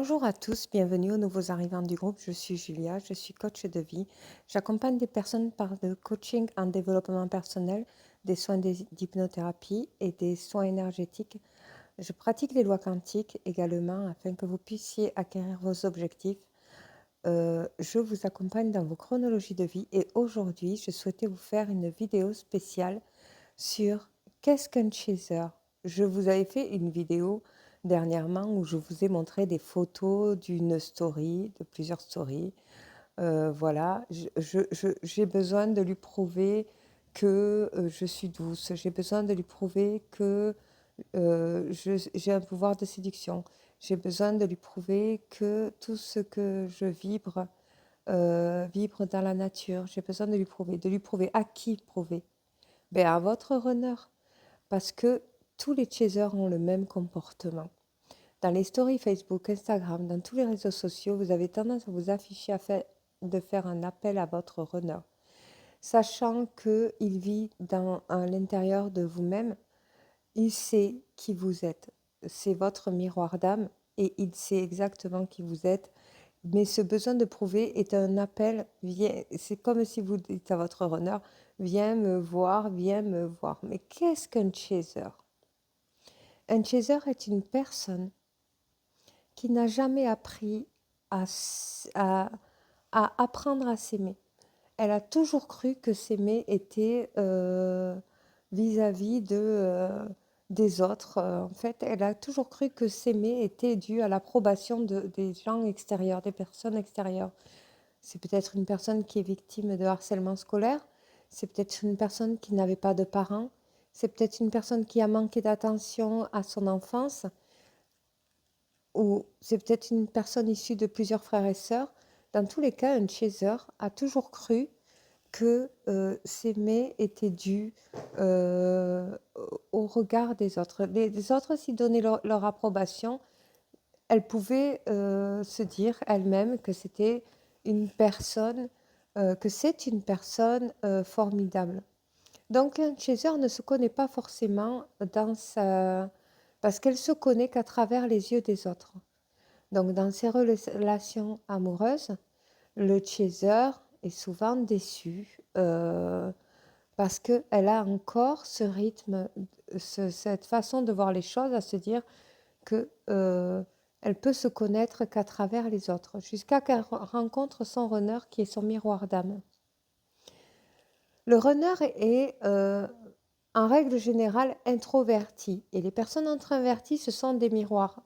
Bonjour à tous, bienvenue aux nouveaux arrivants du groupe. Je suis Julia, je suis coach de vie. J'accompagne des personnes par le coaching en développement personnel, des soins d'hypnothérapie et des soins énergétiques. Je pratique les lois quantiques également afin que vous puissiez acquérir vos objectifs. Je vous accompagne dans vos chronologies de vie et aujourd'hui, je souhaitais vous faire une vidéo spéciale sur qu'est-ce qu'un chaser. Je vous avais fait une vidéo dernièrement où je vous ai montré des photos d'une story, de plusieurs stories. Voilà, j'ai besoin de lui prouver que je suis douce. J'ai besoin de lui prouver que j'ai un pouvoir de séduction. J'ai besoin de lui prouver que tout ce que je vibre dans la nature. J'ai besoin de lui prouver. De lui prouver à qui prouver? Ben, à votre runner. Parce que tous les chasers ont le même comportement. Dans les stories Facebook, Instagram, dans tous les réseaux sociaux, vous avez tendance à vous afficher de faire un appel à votre runner. Sachant qu'il vit à l'intérieur de vous-même, il sait qui vous êtes. C'est votre miroir d'âme et il sait exactement qui vous êtes. Mais ce besoin de prouver est un appel. C'est comme si vous dites à votre runner, viens me voir, viens me voir. Mais qu'est-ce qu'un chaser? Un chaser est une personne qui n'a jamais appris à, à apprendre à s'aimer. Elle a toujours cru que s'aimer était vis-à-vis des autres. En fait, elle a toujours cru que s'aimer était dû à l'approbation des gens extérieurs, des personnes extérieures. C'est peut-être une personne qui est victime de harcèlement scolaire, c'est peut-être une personne qui n'avait pas de parents, c'est peut-être une personne qui a manqué d'attention à son enfance, ou c'est peut-être une personne issue de plusieurs frères et sœurs. Dans tous les cas, un chaser a toujours cru que s'aimer était dû au regard des autres. Les autres, s'ils donnaient leur approbation, elle pouvait se dire elle-même que c'était une personne, que c'est une personne formidable. Donc un chaser ne se connaît pas forcément parce qu'elle se connaît qu'à travers les yeux des autres. Donc dans ses relations amoureuses, le chaser est souvent déçu parce qu'elle a encore ce rythme, cette façon de voir les choses, à se dire que elle peut se connaître qu'à travers les autres, jusqu'à qu'elle rencontre son runner qui est son miroir d'âme. Le runner est, en règle générale, introverti. Et les personnes introverties, ce sont des miroirs.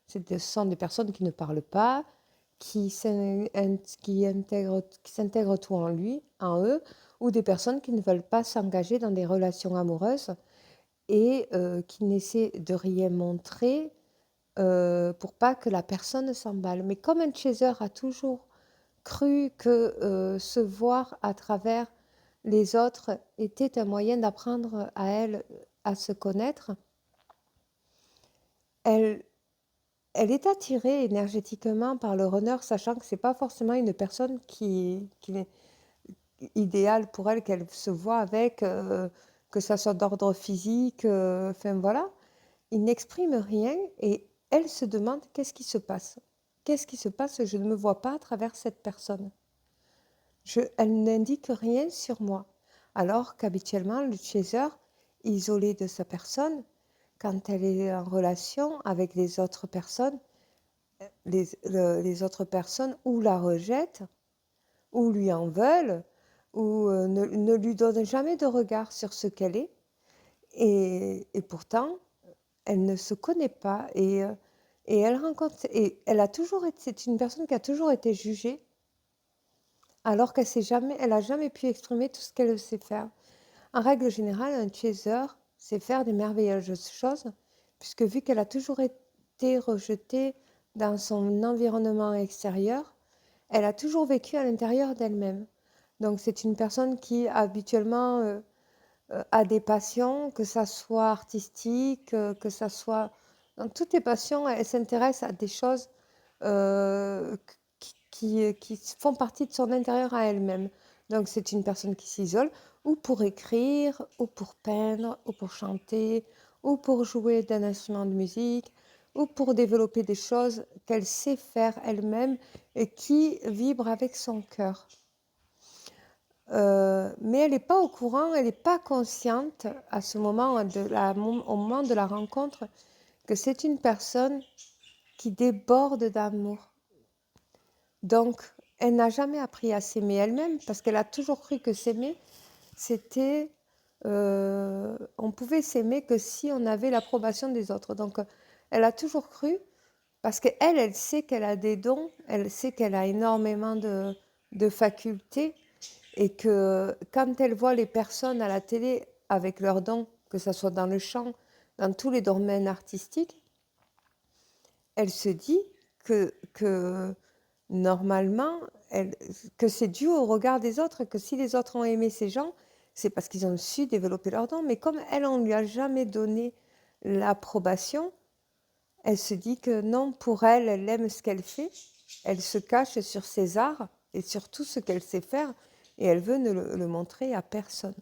Ce sont des personnes qui ne parlent pas, qui s'intègrent tout en eux, ou des personnes qui ne veulent pas s'engager dans des relations amoureuses et qui n'essaient de rien montrer pour pas que la personne s'emballe. Mais comme un chaser a toujours cru que se voir à travers les autres était un moyen d'apprendre à elle à se connaître, elle, elle est attirée énergétiquement par le runner, sachant que c'est pas forcément une personne qui est idéale pour elle, qu'elle se voit avec, que ça soit d'ordre physique, enfin voilà. Il n'exprime rien et elle se demande qu'est-ce qui se passe. Qu'est-ce qui se passe? Je ne me vois pas à travers cette personne. Elle n'indique rien sur moi. Alors qu'habituellement, le chaser, isolé de sa personne, quand elle est en relation avec les autres personnes, les autres personnes ou la rejettent, ou lui en veulent, ou ne lui donnent jamais de regard sur ce qu'elle est. Et pourtant, elle ne se connaît pas et elle rencontre et elle a toujours été c'est une personne qui a toujours été jugée alors elle a jamais pu exprimer tout ce qu'elle sait faire. En règle générale, un chaser sait faire des merveilleuses choses puisque vu qu'elle a toujours été rejetée dans son environnement extérieur, elle a toujours vécu à l'intérieur d'elle-même. Donc c'est une personne qui habituellement a des passions, que ça soit artistique, que ça soit dans toutes les passions, elle s'intéresse à des choses euh, qui font partie de son intérieur à elle-même. Donc c'est une personne qui s'isole ou pour écrire, ou pour peindre, ou pour chanter, ou pour jouer d'un instrument de musique, ou pour développer des choses qu'elle sait faire elle-même et qui vibrent avec son cœur. Mais elle n'est pas au courant, elle n'est pas consciente à ce moment, au moment de la rencontre, que c'est une personne qui déborde d'amour. Donc, elle n'a jamais appris à s'aimer elle-même parce qu'elle a toujours cru que s'aimer, c'était... on pouvait s'aimer que si on avait l'approbation des autres. Donc, elle a toujours cru, parce qu'elle, elle sait qu'elle a des dons, elle sait qu'elle a énormément de facultés, et que quand elle voit les personnes à la télé avec leurs dons, que ce soit dans le chant, dans tous les domaines artistiques, elle se dit que normalement, que c'est dû au regard des autres, que si les autres ont aimé ces gens, c'est parce qu'ils ont su développer leurs dons. Mais comme elle, on ne lui a jamais donné l'approbation, elle se dit que non, pour elle, elle aime ce qu'elle fait, elle se cache sur ses arts et sur tout ce qu'elle sait faire, et elle veut ne le montrer à personne.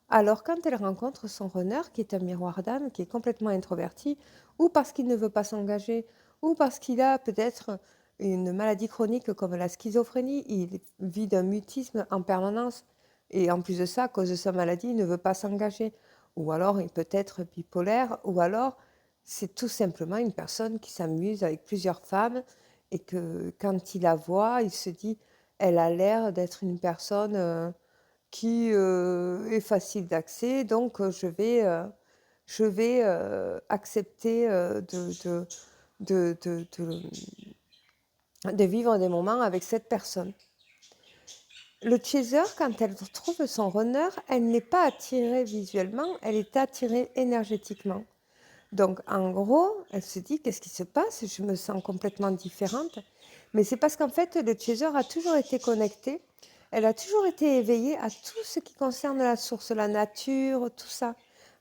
Alors quand elle rencontre son runner, qui est un miroir d'âme, qui est complètement introverti, ou parce qu'il ne veut pas s'engager, ou parce qu'il a peut-être une maladie chronique comme la schizophrénie, il vit d'un mutisme en permanence, et en plus de ça, à cause de sa maladie, il ne veut pas s'engager. Ou alors il peut être bipolaire, ou alors c'est tout simplement une personne qui s'amuse avec plusieurs femmes, et que quand il la voit, il se dit, elle a l'air d'être une personne qui est facile d'accès, donc je vais accepter de vivre des moments avec cette personne. Le chaser, quand elle trouve son runner, elle n'est pas attirée visuellement, elle est attirée énergétiquement. Donc en gros, elle se dit, qu'est-ce qui se passe? Je me sens complètement différente. Mais c'est parce qu'en fait, le chaser a toujours été connecté, elle a toujours été éveillée à tout ce qui concerne la source, la nature, tout ça.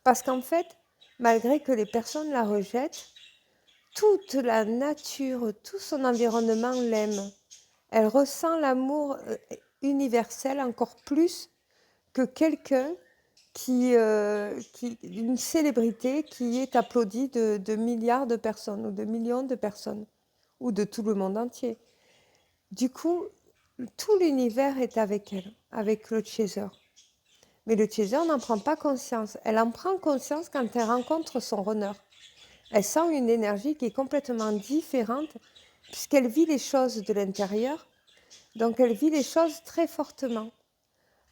Parce qu'en fait, malgré que les personnes la rejettent, toute la nature, tout son environnement l'aime. Elle ressent l'amour universel encore plus que quelqu'un une célébrité qui est applaudie de milliards de personnes ou de millions de personnes ou de tout le monde entier. Du coup, tout l'univers est avec elle, avec le chaser. Mais le chaser n'en prend pas conscience. Elle en prend conscience quand elle rencontre son runner. Elle sent une énergie qui est complètement différente puisqu'elle vit les choses de l'intérieur. Donc elle vit les choses très fortement.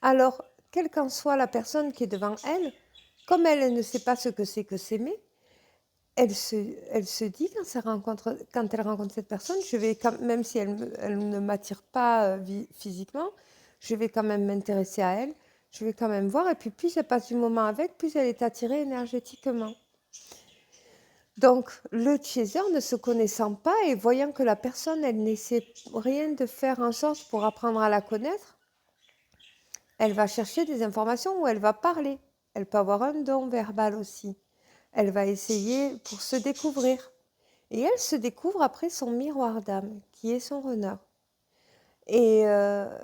Alors, quelle qu'en soit la personne qui est devant elle, comme elle ne sait pas ce que c'est que s'aimer, elle se dit quand elle rencontre cette personne, même si elle ne m'attire pas physiquement, je vais quand même m'intéresser à elle, je vais quand même voir, et puis plus elle passe du moment avec, plus elle est attirée énergétiquement. Donc, le chaser, ne se connaissant pas et voyant que la personne, elle n'essaie rien de faire en sorte pour apprendre à la connaître, elle va chercher des informations où elle va parler. Elle peut avoir un don verbal aussi. Elle va essayer pour se découvrir. Et elle se découvre après son miroir d'âme, qui est son runner. Et, euh,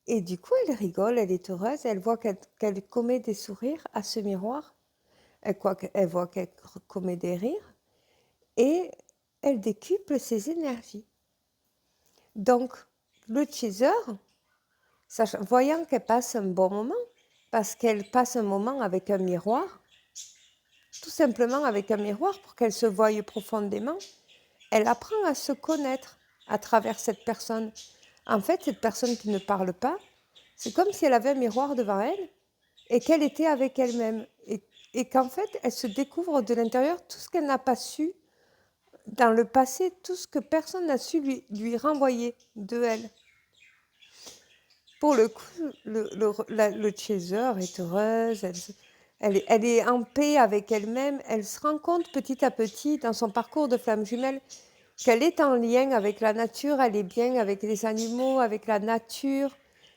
et du coup, elle rigole, elle est heureuse, elle voit qu'elle commet des sourires à ce miroir, elle voit qu'elle commet des rires, et elle décuple ses énergies. Donc, le chaser, voyant qu'elle passe un bon moment, parce qu'elle passe un moment avec un miroir, tout simplement avec un miroir pour qu'elle se voie profondément, elle apprend à se connaître à travers cette personne. En fait, cette personne qui ne parle pas, c'est comme si elle avait un miroir devant elle et qu'elle était avec elle-même. Et qu'en fait, elle se découvre de l'intérieur tout ce qu'elle n'a pas su dans le passé, tout ce que personne n'a su lui renvoyer de elle. Pour le coup, le chaser est heureuse, elle est en paix avec elle-même, elle se rend compte petit à petit dans son parcours de flamme jumelle qu'elle est en lien avec la nature, elle est bien avec les animaux, avec la nature.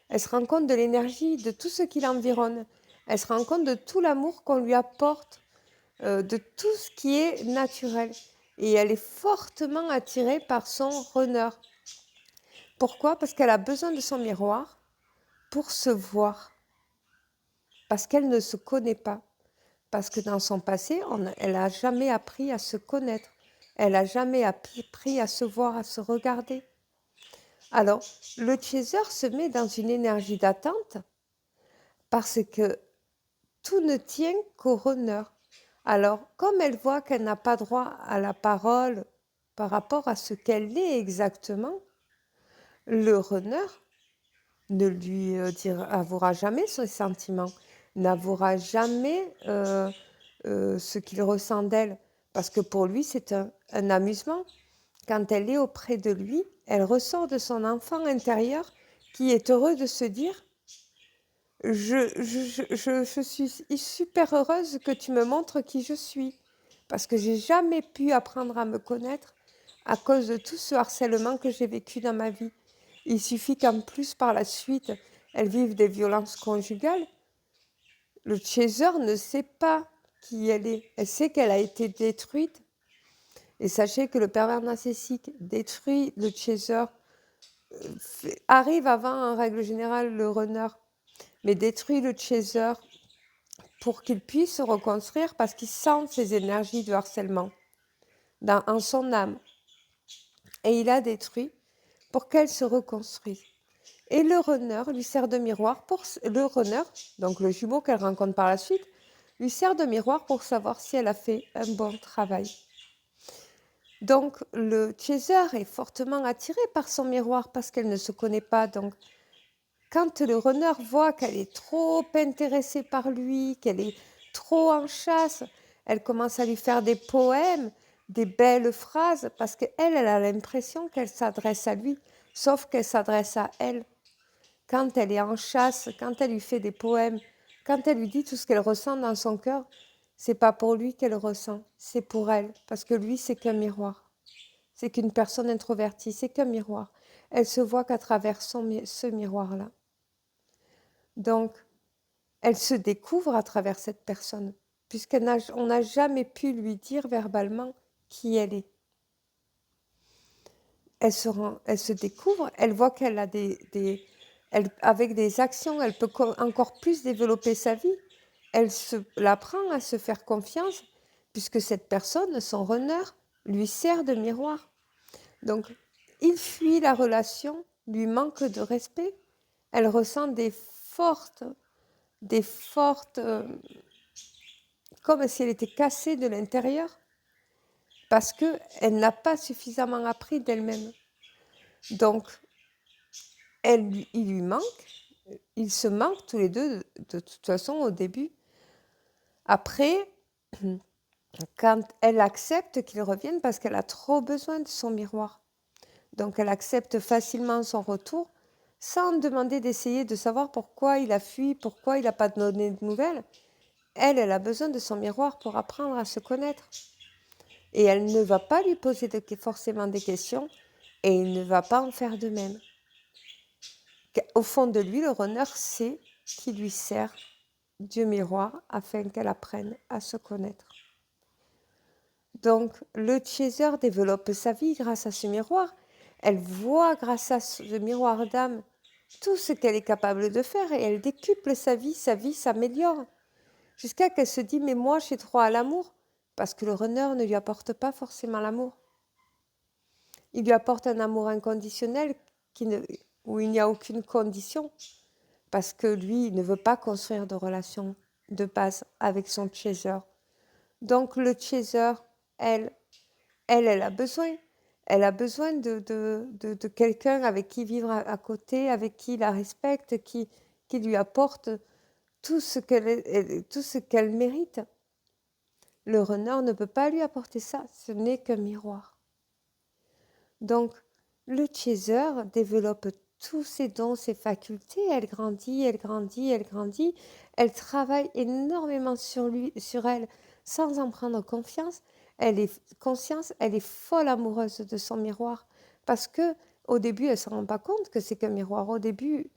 Elle se rend compte de l'énergie, de tout ce qui l'environne. Elle se rend compte de tout l'amour qu'on lui apporte, de tout ce qui est naturel. Et elle est fortement attirée par son runner. Pourquoi? Parce qu'elle a besoin de son miroir pour se voir. Parce qu'elle ne se connaît pas. Parce que dans son passé, elle n'a jamais appris à se connaître. Elle n'a jamais appris à se voir, à se regarder. Alors, le chaser se met dans une énergie d'attente parce que tout ne tient qu'au runner. Alors, comme elle voit qu'elle n'a pas droit à la parole par rapport à ce qu'elle est exactement, le runner ne lui avouera jamais ses sentiments, n'avouera jamais ce qu'il ressent d'elle, parce que pour lui, c'est un amusement. Quand elle est auprès de lui, elle ressort de son enfant intérieur qui est heureux de se dire je suis super heureuse que tu me montres qui je suis, parce que j'ai jamais pu apprendre à me connaître à cause de tout ce harcèlement que j'ai vécu dans ma vie. Il suffit qu'en plus, par la suite, elle vive des violences conjugales. Le chaser ne sait pas qui elle est. Elle sait qu'elle a été détruite. Et sachez que le pervers narcissique détruit le chaser, arrive avant, en règle générale, le runner, mais détruit le chaser pour qu'il puisse se reconstruire parce qu'il sent ces énergies de harcèlement en son âme. Et il a détruit pour qu'elle se reconstruise. Et le runner lui sert de miroir pour le runner, donc le jumeau qu'elle rencontre par la suite, lui sert de miroir pour savoir si elle a fait un bon travail. Donc le chaser est fortement attiré par son miroir parce qu'elle ne se connaît pas. Donc quand le runner voit qu'elle est trop intéressée par lui, qu'elle est trop en chasse, elle commence à lui faire des poèmes, des belles phrases, parce qu'elle, elle a l'impression qu'elle s'adresse à lui, sauf qu'elle s'adresse à elle. Quand elle est en chasse, quand elle lui fait des poèmes, quand elle lui dit tout ce qu'elle ressent dans son cœur, c'est pas pour lui qu'elle ressent, c'est pour elle, parce que lui, c'est qu'un miroir. C'est qu'une personne introvertie, c'est qu'un miroir. Elle se voit qu'à travers ce miroir-là. Donc, elle se découvre à travers cette personne, puisqu'on n'a jamais pu lui dire verbalement qui elle est. Elle se découvre, elle voit qu'elle a avec des actions, elle peut encore plus développer sa vie. Elle apprend à se faire confiance, puisque cette personne, son runner, lui sert de miroir. Donc, il fuit la relation, lui manque de respect. Elle ressent des fortes, comme si elle était cassée de l'intérieur, parce qu'elle n'a pas suffisamment appris d'elle-même. Donc, il lui manque, ils se manquent tous les deux, de toute façon, au début. Après, quand elle accepte qu'il revienne, parce qu'elle a trop besoin de son miroir. Donc, elle accepte facilement son retour, sans demander d'essayer de savoir pourquoi il a fui, pourquoi il n'a pas donné de nouvelles. Elle a besoin de son miroir pour apprendre à se connaître. Et elle ne va pas lui poser forcément des questions, et il ne va pas en faire de même. Au fond de lui, le runner sait qu'il lui sert du miroir afin qu'elle apprenne à se connaître. Donc, le chaser développe sa vie grâce à ce miroir. Elle voit grâce à ce miroir d'âme tout ce qu'elle est capable de faire et elle décuple sa vie s'améliore. Jusqu'à qu'elle se dit, mais moi j'ai droit à l'amour, parce que le runner ne lui apporte pas forcément l'amour. Il lui apporte un amour inconditionnel où il n'y a aucune condition, parce que lui, il ne veut pas construire de relation de base avec son chaser. Donc le chaser, elle a besoin. Elle a besoin de quelqu'un avec qui vivre à côté, avec qui la respecte, qui lui apporte tout ce qu'elle mérite. Le runner ne peut pas lui apporter ça, ce n'est qu'un miroir. Donc, le chaser développe tous ses dons, ses facultés, elle grandit, elle grandit, elle grandit, elle travaille énormément sur elle, sans en prendre conscience, elle est folle amoureuse de son miroir, parce que au début, elle ne se rend pas compte que c'est qu'un miroir. Au début,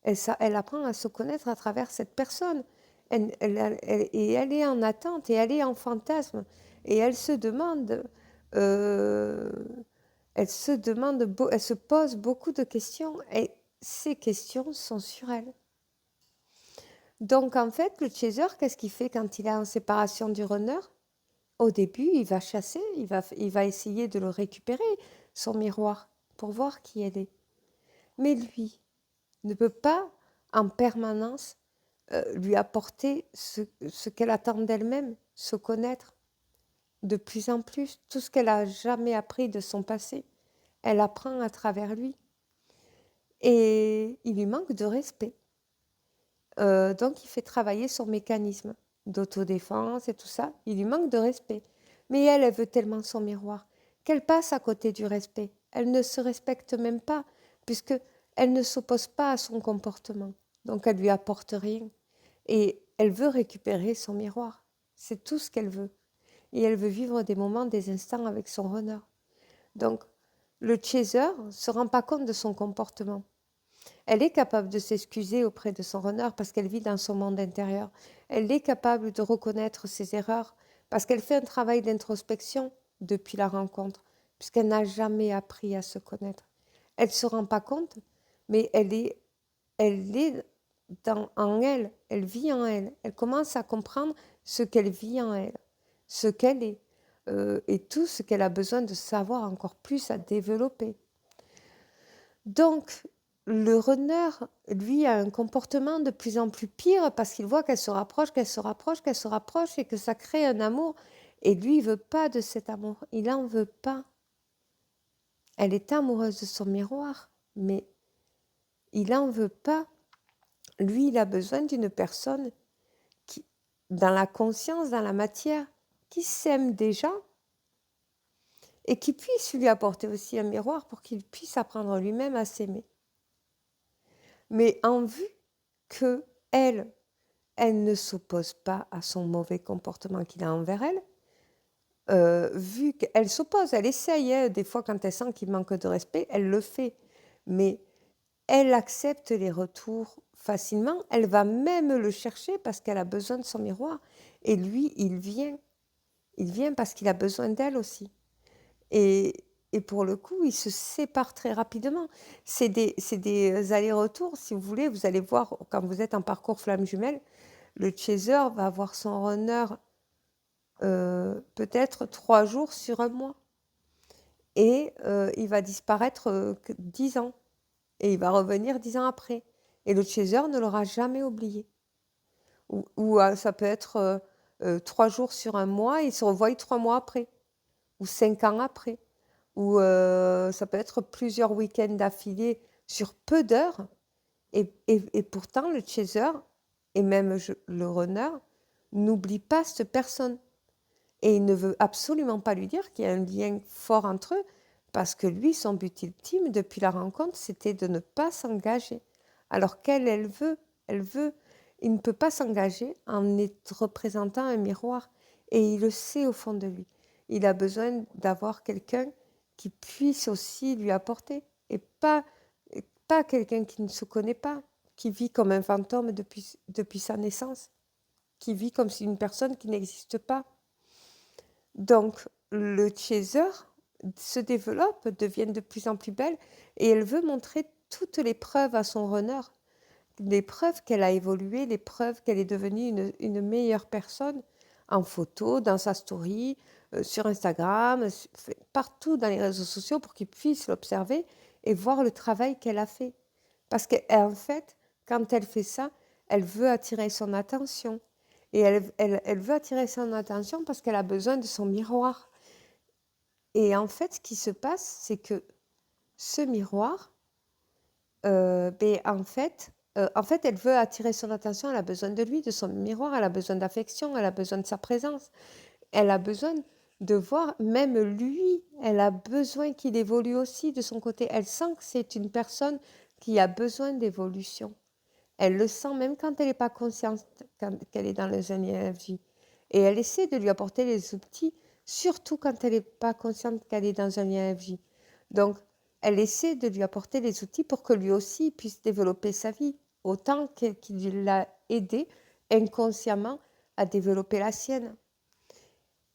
elle apprend à se connaître à travers cette personne, et elle est en attente, et elle est en fantasme, et elle se demande... elle se pose beaucoup de questions et ces questions sont sur elle. Donc en fait, le chaser, qu'est-ce qu'il fait quand il est en séparation du runner? Au début, il va chasser, il va essayer de le récupérer, son miroir, pour voir qui elle est. Mais lui ne peut pas en permanence lui apporter ce qu'elle attend d'elle-même, se connaître de plus en plus, tout ce qu'elle a jamais appris de son passé. Elle apprend à travers lui. Et il lui manque de respect. Donc il fait travailler son mécanisme d'autodéfense et tout ça. Il lui manque de respect. Mais elle veut tellement son miroir qu'elle passe à côté du respect. Elle ne se respecte même pas, puisque elle ne s'oppose pas à son comportement. Donc elle lui apporte rien. Et elle veut récupérer son miroir. C'est tout ce qu'elle veut. Et elle veut vivre des moments, des instants avec son runner. Donc le chaser ne se rend pas compte de son comportement. Elle est capable de s'excuser auprès de son runner parce qu'elle vit dans son monde intérieur. Elle est capable de reconnaître ses erreurs parce qu'elle fait un travail d'introspection depuis la rencontre, puisqu'elle n'a jamais appris à se connaître. Elle ne se rend pas compte, mais elle est en elle, elle vit en elle. Elle commence à comprendre ce qu'elle vit en elle, ce qu'elle est, et tout ce qu'elle a besoin de savoir encore plus à développer. Donc, le runner, lui, a un comportement de plus en plus pire parce qu'il voit qu'elle se rapproche, qu'elle se rapproche, qu'elle se rapproche et que ça crée un amour. Et lui, il veut pas de cet amour. Il n'en veut pas. Elle est amoureuse de son miroir, mais il n'en veut pas. Lui, il a besoin d'une personne qui, dans la conscience, dans la matière, qui s'aime déjà et qui puisse lui apporter aussi un miroir pour qu'il puisse apprendre lui-même à s'aimer. Mais en vue que elle ne s'oppose pas à son mauvais comportement qu'il a envers elle, vu qu'elle s'oppose, elle essaye, hein, des fois quand elle sent qu'il manque de respect, elle le fait, mais elle accepte les retours facilement, elle va même le chercher parce qu'elle a besoin de son miroir, et lui, il vient parce qu'il a besoin d'elle aussi. Et pour le coup, ils se séparent très rapidement. C'est des allers-retours, si vous voulez. Vous allez voir, quand vous êtes en parcours flamme jumelle, le chaser va avoir son runner peut-être 3 jours sur un mois. Et il va disparaître 10 ans. Et il va revenir 10 ans après. Et le chaser ne l'aura jamais oublié. Ou ça peut être 3 jours sur un mois et il se revoit 3 mois après. Ou 5 ans après. Ou ça peut être plusieurs week-ends d'affilée sur peu d'heures. Et pourtant, le chaser et même le runner n'oublie pas cette personne. Et il ne veut absolument pas lui dire qu'il y a un lien fort entre eux, parce que lui, son but ultime depuis la rencontre, c'était de ne pas s'engager. Alors qu'elle, elle veut, il ne peut pas s'engager en représentant un miroir. Et il le sait au fond de lui. Il a besoin d'avoir quelqu'un qui puisse aussi lui apporter. Et pas quelqu'un qui ne se connaît pas, qui vit comme un fantôme depuis sa naissance, qui vit comme si une personne qui n'existe pas. Donc, le chaser se développe, devient de plus en plus belle et elle veut montrer toutes les preuves à son runner, les preuves qu'elle a évolué, les preuves qu'elle est devenue une meilleure personne en photo, dans sa story, sur Instagram, partout dans les réseaux sociaux pour qu'ils puissent l'observer et voir le travail qu'elle a fait. Parce qu'en fait, quand elle fait ça, elle veut attirer son attention. Et elle veut attirer son attention parce qu'elle a besoin de son miroir. Et en fait, ce qui se passe, c'est que ce miroir, en fait, elle veut attirer son attention, elle a besoin de lui, de son miroir, elle a besoin d'affection, elle a besoin de sa présence, elle a besoin de voir, même lui, elle a besoin qu'il évolue aussi de son côté. Elle sent que c'est une personne qui a besoin d'évolution. Elle le sent même quand elle n'est pas consciente qu'elle est dans les INFJ. Et elle essaie de lui apporter les outils, surtout quand elle n'est pas consciente qu'elle est dans un INFJ. Donc, elle essaie de lui apporter les outils pour que lui aussi puisse développer sa vie, autant qu'il l'a aidé inconsciemment à développer la sienne.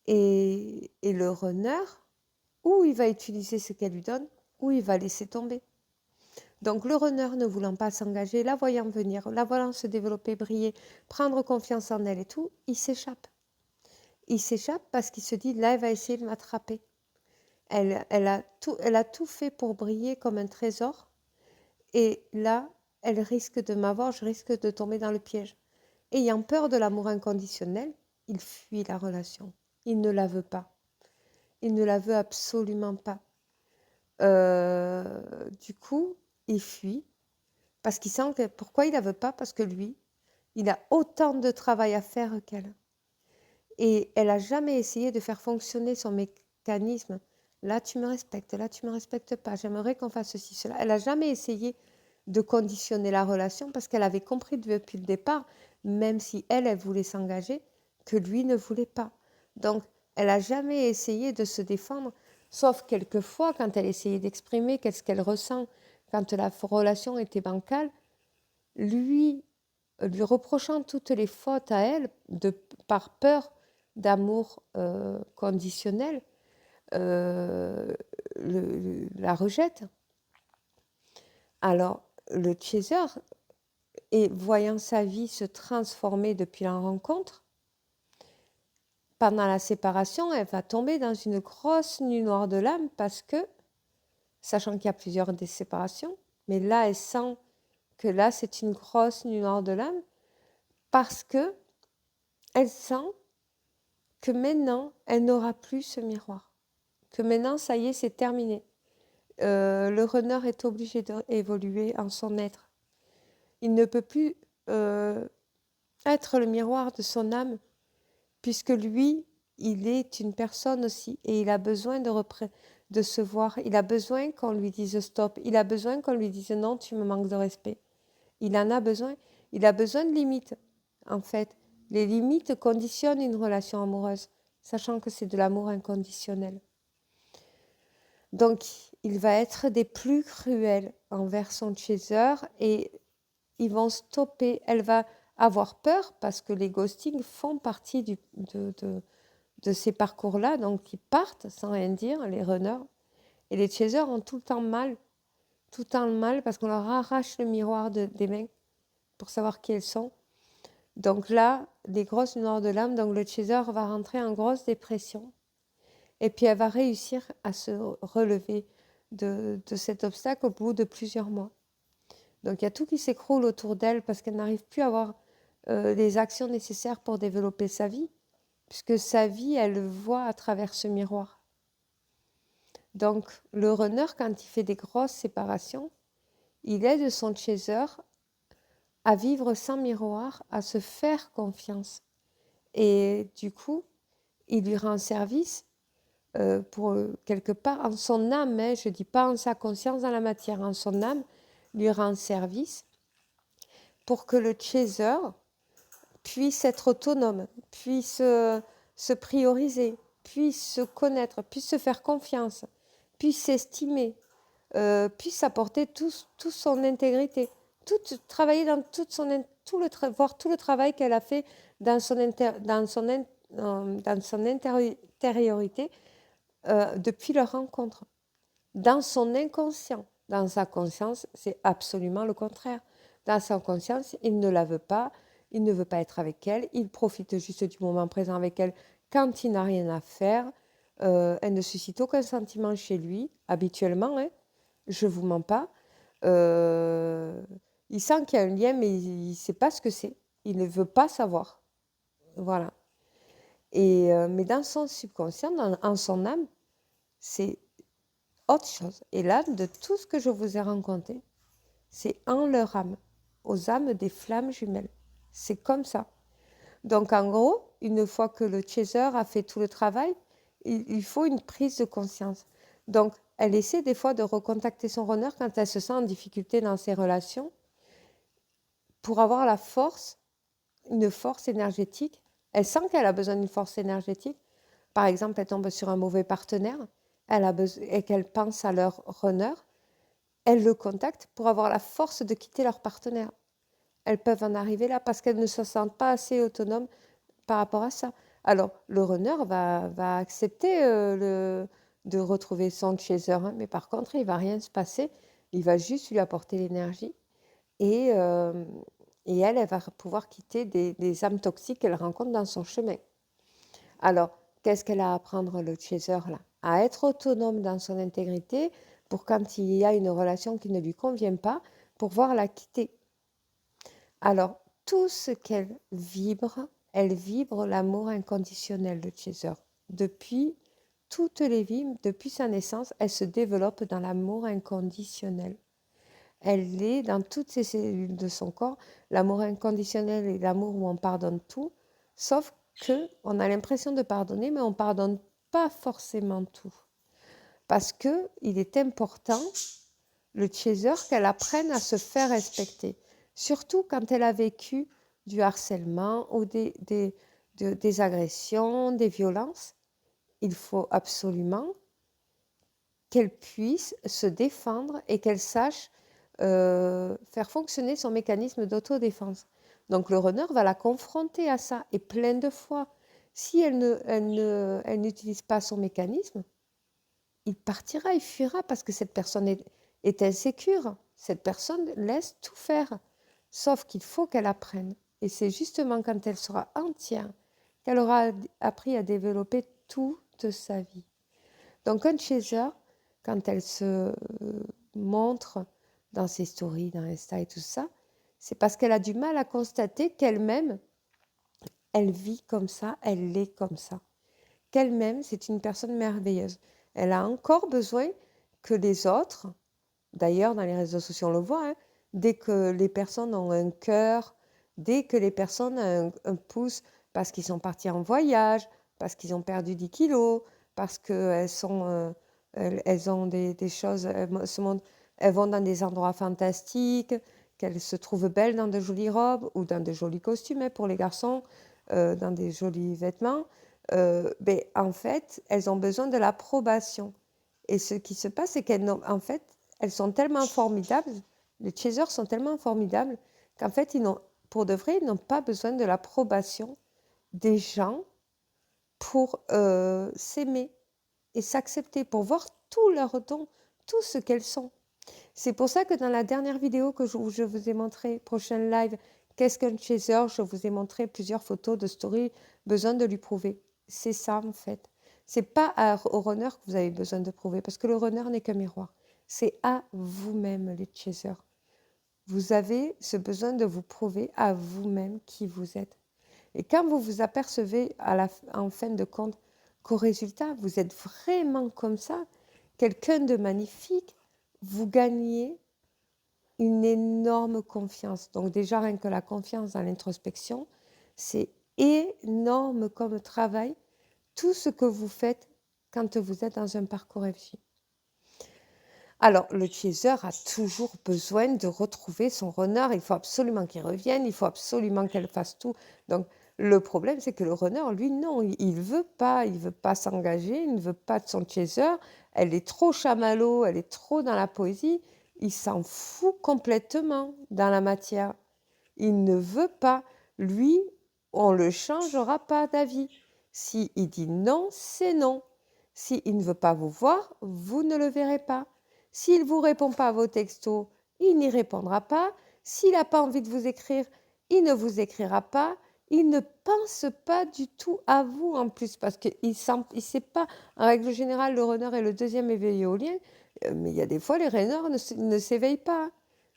Et le runner, ou il va utiliser ce qu'elle lui donne, ou il va laisser tomber. Donc le runner ne voulant pas s'engager, la voyant venir, la voyant se développer, briller, prendre confiance en elle et tout, il s'échappe. Il s'échappe parce qu'il se dit, là, elle va essayer de m'attraper. Elle a tout fait pour briller comme un trésor. Et là, elle risque de m'avoir, je risque de tomber dans le piège. Ayant peur de l'amour inconditionnel, il fuit la relation. Il ne la veut pas. Il ne la veut absolument pas. Du coup, il fuit parce qu'il sent que... Pourquoi il ne la veut pas? Parce que lui, il a autant de travail à faire qu'elle. Et elle n'a jamais essayé de faire fonctionner son mécanisme. Là, tu me respectes, là, tu ne me respectes pas. J'aimerais qu'on fasse ceci, cela. Elle n'a jamais essayé de conditionner la relation parce qu'elle avait compris depuis le départ, même si elle voulait s'engager, que lui ne voulait pas. Donc, elle n'a jamais essayé de se défendre, sauf quelquefois quand elle essayait d'exprimer qu'est-ce qu'elle ressent quand la relation était bancale, lui reprochant toutes les fautes à elle par peur d'amour conditionnel, la rejette. Alors, le chaser, et voyant sa vie se transformer depuis la rencontre, pendant la séparation, elle va tomber dans une grosse nuit noire de l'âme parce que, sachant qu'il y a plusieurs des séparations, mais là, elle sent que là, c'est une grosse nuit noire de l'âme parce que elle sent que maintenant, elle n'aura plus ce miroir. Que maintenant, ça y est, c'est terminé. Le runner est obligé d'évoluer en son être. Il ne peut plus être le miroir de son âme, puisque lui, il est une personne aussi, et il a besoin de se voir. Il a besoin qu'on lui dise stop. Il a besoin qu'on lui dise non, tu me manques de respect. Il en a besoin. Il a besoin de limites, en fait. Les limites conditionnent une relation amoureuse, sachant que c'est de l'amour inconditionnel. Donc, il va être des plus cruels envers son chaser et ils vont stopper. Elle va avoir peur parce que les ghostings font partie de ces parcours-là. Donc, ils partent sans rien dire, les runners. Et les chasers ont tout le temps mal parce qu'on leur arrache le miroir des mains pour savoir qui elles sont. Donc là, les grosses noirs de l'âme, donc le chaser va rentrer en grosse dépression. Et puis elle va réussir à se relever de cet obstacle au bout de plusieurs mois. Donc il y a tout qui s'écroule autour d'elle parce qu'elle n'arrive plus à avoir les actions nécessaires pour développer sa vie, puisque sa vie, elle le voit à travers ce miroir. Donc le runner, quand il fait des grosses séparations, il aide son chaser à vivre sans miroir, à se faire confiance. Et du coup, il lui rend service pour quelque part en son âme, hein, je ne dis pas en sa conscience dans la matière, en son âme, lui rend service pour que le chaser puisse être autonome, puisse se prioriser, puisse se connaître, puisse se faire confiance, puisse s'estimer, puisse apporter toute son intégrité, travailler dans voir tout le travail qu'elle a fait dans son intériorité depuis leur rencontre, dans son inconscient. Dans sa conscience, c'est absolument le contraire. Dans sa conscience, il ne la veut pas, il ne veut pas être avec elle, il profite juste du moment présent avec elle quand il n'a rien à faire. Elle ne suscite aucun sentiment chez lui, habituellement, hein, je ne vous mens pas. Il sent qu'il y a un lien, mais il ne sait pas ce que c'est. Il ne veut pas savoir. Voilà. Mais dans son subconscient, en son âme, c'est autre chose. Et là, de tout ce que je vous ai raconté, c'est en leur âme, aux âmes des flammes jumelles. C'est comme ça. Donc en gros, une fois que le chaser a fait tout le travail, il faut une prise de conscience. Donc elle essaie des fois de recontacter son runner quand elle se sent en difficulté dans ses relations pour avoir la force, une force énergétique. Elle sent qu'elle a besoin d'une force énergétique. Par exemple, elle tombe sur un mauvais partenaire et qu'elle pense à leur runner, elle le contacte pour avoir la force de quitter leur partenaire. Elles peuvent en arriver là parce qu'elles ne se sentent pas assez autonomes par rapport à ça. Alors, le runner va accepter de retrouver son chaser, hein, mais par contre, il ne va rien se passer. Il va juste lui apporter l'énergie et, elle va pouvoir quitter des âmes toxiques qu'elle rencontre dans son chemin. Alors, qu'est-ce qu'elle a à apprendre, le chaser, là? À être autonome dans son intégrité pour quand il y a une relation qui ne lui convient pas, pouvoir la quitter. Alors, tout ce qu'elle vibre l'amour inconditionnel, le chaser. Depuis toutes les vies, depuis sa naissance, elle se développe dans l'amour inconditionnel. Elle est dans toutes ces cellules de son corps. L'amour inconditionnel et l'amour où on pardonne tout, sauf que on a l'impression de pardonner, mais on ne pardonne pas forcément tout. Parce qu'il est important, le chaser, qu'elle apprenne à se faire respecter. Surtout quand elle a vécu du harcèlement ou des agressions, des violences. Il faut absolument qu'elle puisse se défendre et qu'elle sache faire fonctionner son mécanisme d'autodéfense. Donc le runner va la confronter à ça, et plein de fois. Si elle n'utilise pas son mécanisme, il partira, il fuira parce que cette personne est insécure. Cette personne laisse tout faire. Sauf qu'il faut qu'elle apprenne. Et c'est justement quand elle sera entière qu'elle aura appris à développer toute sa vie. Donc un chaser, quand elle se montre dans ses stories, dans Insta et tout ça, c'est parce qu'elle a du mal à constater qu'elle-même, elle vit comme ça, elle est comme ça. Qu'elle-même, c'est une personne merveilleuse. Elle a encore besoin que les autres, d'ailleurs dans les réseaux sociaux on le voit, hein, dès que les personnes ont un cœur, dès que les personnes ont un pouce parce qu'ils sont partis en voyage, parce qu'ils ont perdu 10 kilos, parce qu'elles elles ont des choses, elles vont dans des endroits fantastiques, qu'elles se trouvent belles dans de jolies robes ou dans de jolis costumes, hein, pour les garçons, dans des jolis vêtements, en fait, elles ont besoin de l'approbation. Et ce qui se passe, c'est en fait, elles sont tellement formidables, les chasers sont tellement formidables, qu'en fait, pour de vrai, ils n'ont pas besoin de l'approbation des gens pour s'aimer et s'accepter, pour voir tout leur don, tout ce qu'elles sont. C'est pour ça que dans la dernière vidéo que je vous ai montré, prochain live, qu'est-ce qu'un chaser, je vous ai montré plusieurs photos de story, besoin de lui prouver. C'est ça en fait. C'est pas au runner que vous avez besoin de prouver, parce que le runner n'est qu'un miroir. C'est à vous-même, les chasers. Vous avez ce besoin de vous prouver à vous-même qui vous êtes. Et quand vous vous apercevez en fin de compte qu'au résultat, vous êtes vraiment comme ça, quelqu'un de magnifique, vous gagnez une énorme confiance. Donc déjà, rien que la confiance dans l'introspection, c'est énorme comme travail, tout ce que vous faites quand vous êtes dans un parcours FJ. Alors, le chaser a toujours besoin de retrouver son runner. Il faut absolument qu'il revienne, il faut absolument qu'elle fasse tout. Donc, le problème, c'est que le runner, lui, non, il veut pas s'engager, il ne veut pas de son chaser. Elle est trop chamallow, elle est trop dans la poésie. Il s'en fout complètement dans la matière. Il ne veut pas. Lui, on ne le changera pas d'avis. S'il dit non, c'est non. S'il ne veut pas vous voir, vous ne le verrez pas. S'il ne vous répond pas à vos textos, il n'y répondra pas. S'il n'a pas envie de vous écrire, il ne vous écrira pas. Il ne pense pas du tout à vous en plus, parce qu'il ne sait pas. En règle générale, le runner est le deuxième éveillé au lien, mais il y a des fois, les runners ne s'éveillent pas.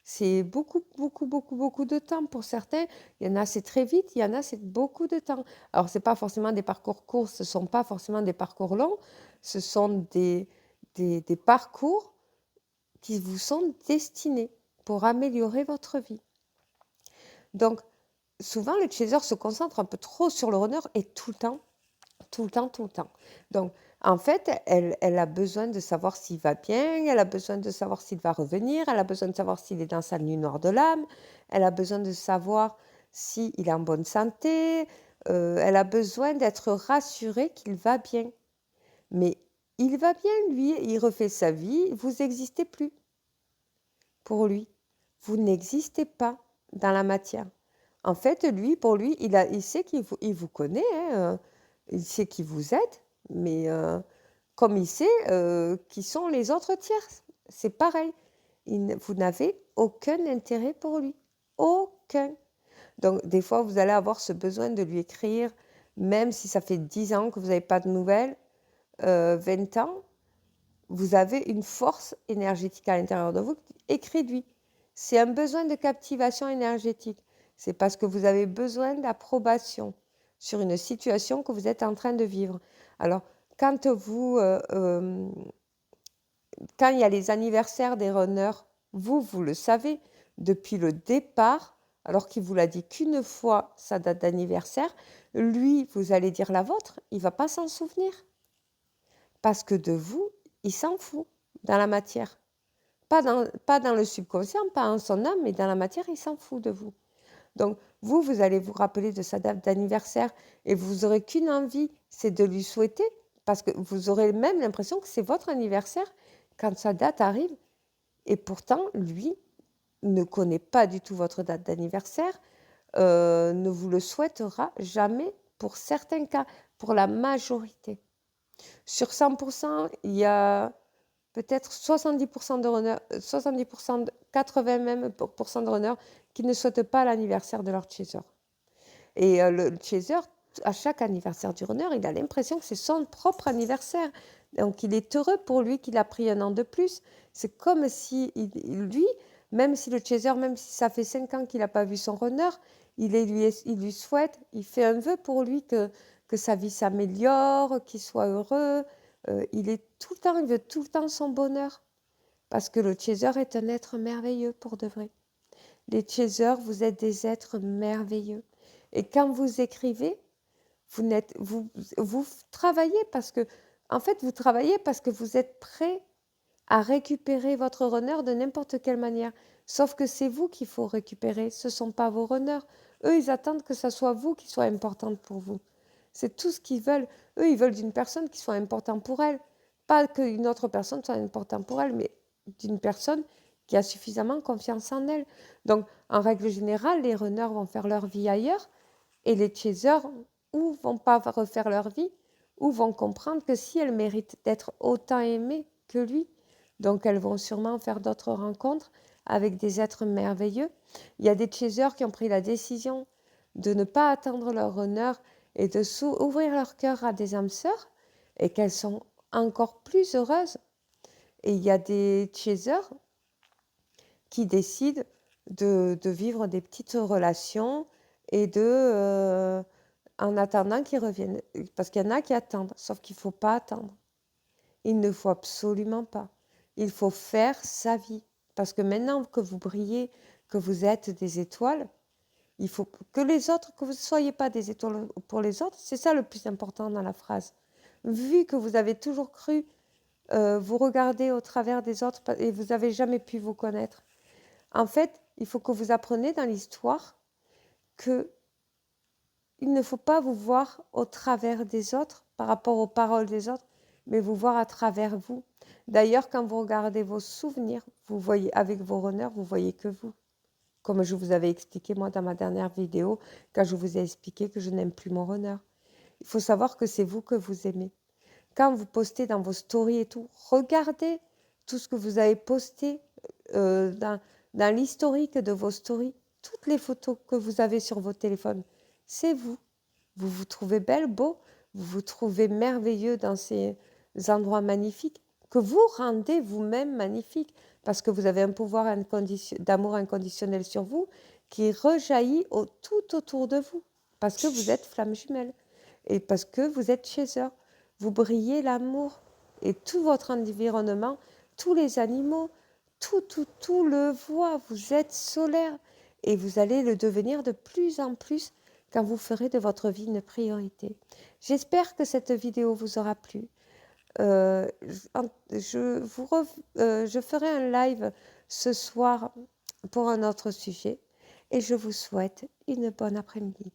C'est beaucoup, beaucoup, beaucoup, beaucoup de temps pour certains. Il y en a, c'est très vite, il y en a, c'est beaucoup de temps. Alors, ce n'est pas forcément des parcours courts, ce ne sont pas forcément des parcours longs, ce sont des parcours qui vous sont destinés pour améliorer votre vie. Donc, souvent, le chaser se concentre un peu trop sur le runner et tout le temps, tout le temps, tout le temps. Donc, en fait, elle a besoin de savoir s'il va bien, elle a besoin de savoir s'il va revenir, elle a besoin de savoir s'il est dans sa nuit noire de l'âme, elle a besoin de savoir s'il est en bonne santé, elle a besoin d'être rassurée qu'il va bien. Mais il va bien, lui, il refait sa vie, vous n'existez plus pour lui. Vous n'existez pas dans la matière. En fait, lui, pour lui, il sait qu'il vous connaît, hein, il sait qui vous êtes, mais comme il sait qui sont les autres tiers, c'est pareil. vous n'avez aucun intérêt pour lui. Aucun. Donc, des fois, vous allez avoir ce besoin de lui écrire, même si ça fait 10 ans que vous n'avez pas de nouvelles, 20 ans, vous avez une force énergétique à l'intérieur de vous. Écrivez-lui. C'est un besoin de captivation énergétique. C'est parce que vous avez besoin d'approbation sur une situation que vous êtes en train de vivre. Alors, quand il y a les anniversaires des runners, vous le savez, depuis le départ, alors qu'il vous l'a dit qu'une fois sa date d'anniversaire, lui, vous allez dire la vôtre, il ne va pas s'en souvenir. Parce que de vous, il s'en fout dans la matière. Pas dans le subconscient, pas en son âme, mais dans la matière, il s'en fout de vous. Donc, vous allez vous rappeler de sa date d'anniversaire et vous n'aurez qu'une envie, c'est de lui souhaiter, parce que vous aurez même l'impression que c'est votre anniversaire quand sa date arrive. Et pourtant, lui ne connaît pas du tout votre date d'anniversaire, ne vous le souhaitera jamais pour certains cas, pour la majorité. Sur 100%, il y a peut-être 70% de runners, 70%, 80 même % de runners qui ne souhaitent pas l'anniversaire de leur chaser. Et le chaser, à chaque anniversaire du runner, il a l'impression que c'est son propre anniversaire. Donc il est heureux pour lui qu'il a pris un an de plus. C'est comme si lui, même si le chaser, même si ça fait 5 ans qu'il n'a pas vu son runner, il lui souhaite, il fait un vœu pour lui que sa vie s'améliore, qu'il soit heureux. Il veut tout le temps son bonheur. Parce que le chaser est un être merveilleux pour de vrai. Les chasers, vous êtes des êtres merveilleux. Et quand vous écrivez, vous travaillez parce que, en fait, vous travaillez parce que vous êtes prêt à récupérer votre runner de n'importe quelle manière. Sauf que c'est vous qu'il faut récupérer, ce ne sont pas vos runners. Eux, ils attendent que ce soit vous qui soit importante pour vous. C'est tout ce qu'ils veulent. Eux, ils veulent d'une personne qui soit importante pour elle. Pas qu'une autre personne soit importante pour elle, mais d'une personne qui a suffisamment confiance en elle. Donc, en règle générale, les runners vont faire leur vie ailleurs et les chasers ou vont pas refaire leur vie ou vont comprendre que si elles méritent d'être autant aimées que lui, donc elles vont sûrement faire d'autres rencontres avec des êtres merveilleux. Il y a des chasers qui ont pris la décision de ne pas attendre leur runner et de ouvrir leur cœur à des âmes sœurs et qu'elles sont encore plus heureuses. Et il y a des chasers qui décident de vivre des petites relations et en attendant qu'ils reviennent. Parce qu'il y en a qui attendent, sauf qu'il ne faut pas attendre. Il ne faut absolument pas. Il faut faire sa vie. Parce que maintenant que vous brillez, que vous êtes des étoiles, il faut que les autres, que vous ne soyez pas des étoiles pour les autres, c'est ça le plus important dans la phrase. Vu que vous avez toujours cru vous regarder au travers des autres et vous n'avez jamais pu vous connaître. En fait, il faut que vous appreniez dans l'histoire que il ne faut pas vous voir au travers des autres par rapport aux paroles des autres, mais vous voir à travers vous. D'ailleurs, quand vous regardez vos souvenirs, vous voyez avec vos runners, vous voyez que vous. Comme je vous avais expliqué moi dans ma dernière vidéo, quand je vous ai expliqué que je n'aime plus mon runner. Il faut savoir que c'est vous que vous aimez. Quand vous postez dans vos stories et tout, regardez tout ce que vous avez posté dans l'historique de vos stories, toutes les photos que vous avez sur vos téléphones, c'est vous. Vous vous trouvez belle, beau, vous vous trouvez merveilleux dans ces endroits magnifiques que vous rendez vous-même magnifiques parce que vous avez un pouvoir d'amour inconditionnel sur vous qui rejaillit tout autour de vous parce que vous êtes flamme jumelle et parce que vous êtes chaser. Vous brillez l'amour et tout votre environnement, tous les animaux, tout le voit. Vous êtes solaire et vous allez le devenir de plus en plus quand vous ferez de votre vie une priorité. J'espère que cette vidéo vous aura plu. Je ferai un live ce soir pour un autre sujet et je vous souhaite une bonne après-midi.